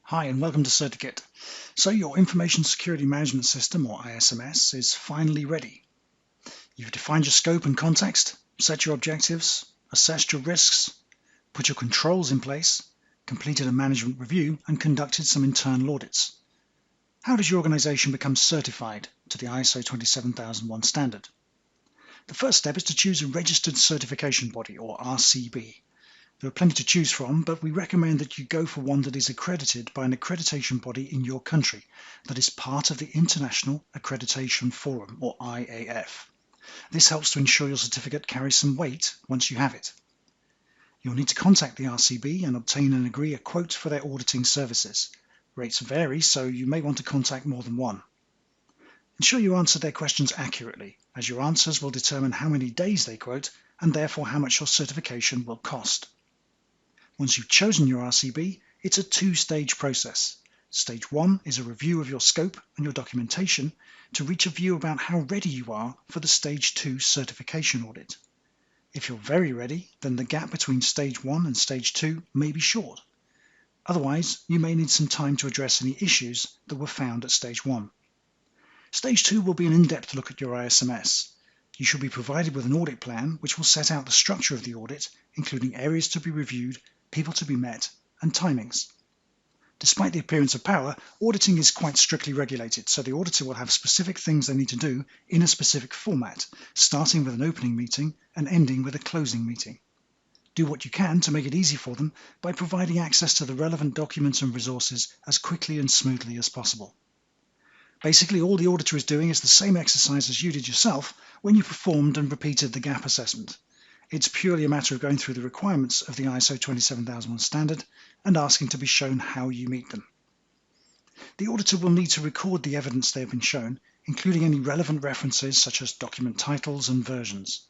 Hi and welcome to CertiKit. So your Information Security Management System, or ISMS, is finally ready. You've defined your scope and context, set your objectives, assessed your risks, put your controls in place, completed a management review, and conducted some internal audits. How does your organization become certified to the ISO27001 standard? The first step is to choose a registered certification body, or RCB. There are plenty to choose from, but we recommend that you go for one that is accredited by an accreditation body in your country that is part of the International Accreditation Forum, or IAF. This helps to ensure your certificate carries some weight once you have it. You'll need to contact the RCB and obtain and agree a quote for their auditing services. Rates vary, so you may want to contact more than one. Ensure you answer their questions accurately, as your answers will determine how many days they quote and therefore how much your certification will cost. Once you've chosen your RCB, it's a two-stage process. Stage 1 is a review of your scope and your documentation to reach a view about how ready you are for the Stage 2 certification audit. If you're very ready, then the gap between Stage 1 and Stage 2 may be short. Otherwise, you may need some time to address any issues that were found at Stage 1. Stage 2 will be an in-depth look at your ISMS. You should be provided with an audit plan which will set out the structure of the audit, including areas to be reviewed, people to be met, and timings. Despite the appearance of power, auditing is quite strictly regulated, so the auditor will have specific things they need to do in a specific format, starting with an opening meeting and ending with a closing meeting. Do what you can to make it easy for them by providing access to the relevant documents and resources as quickly and smoothly as possible. Basically, all the auditor is doing is the same exercise as you did yourself when you performed and repeated the gap assessment. It's purely a matter of going through the requirements of the ISO 27001 standard and asking to be shown how you meet them. The auditor will need to record the evidence they have been shown, including any relevant references such as document titles and versions.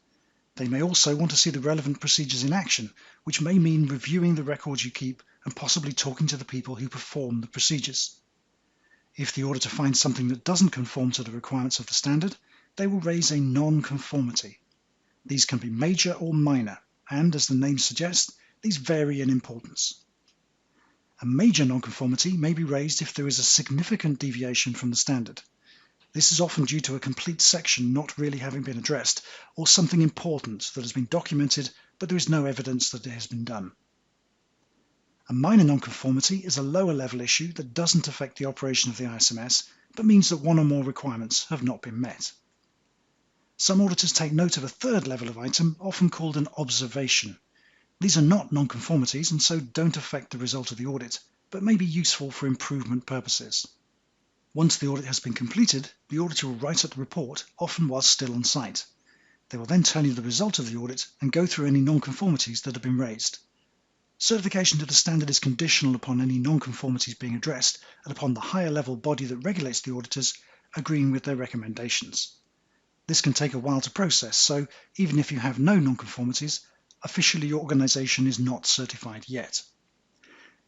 They may also want to see the relevant procedures in action, which may mean reviewing the records you keep and possibly talking to the people who perform the procedures. If the auditor finds something that doesn't conform to the requirements of the standard, they will raise a nonconformity. These can be major or minor, and as the name suggests, these vary in importance. A major nonconformity may be raised if there is a significant deviation from the standard. This is often due to a complete section not really having been addressed, or something important that has been documented but there is no evidence that it has been done. A minor nonconformity is a lower level issue that doesn't affect the operation of the ISMS, but means that one or more requirements have not been met. Some auditors take note of a third level of item, often called an observation. These are not nonconformities and so don't affect the result of the audit, but may be useful for improvement purposes. Once the audit has been completed, the auditor will write up the report, often whilst still on site. They will then tell you the result of the audit and go through any nonconformities that have been raised. Certification to the standard is conditional upon any nonconformities being addressed and upon the higher level body that regulates the auditors agreeing with their recommendations. This can take a while to process, so even if you have no nonconformities, officially your organization is not certified yet.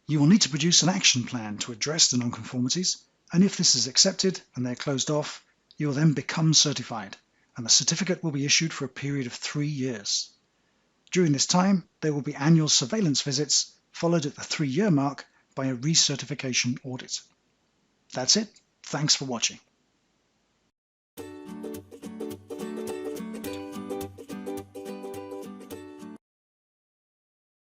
You will need to produce an action plan to address the nonconformities, and if this is accepted and they're closed off, you will then become certified, and the certificate will be issued for a period of 3 years. During this time, there will be annual surveillance visits, followed at the 3-year mark by a recertification audit. That's it. Thanks for watching.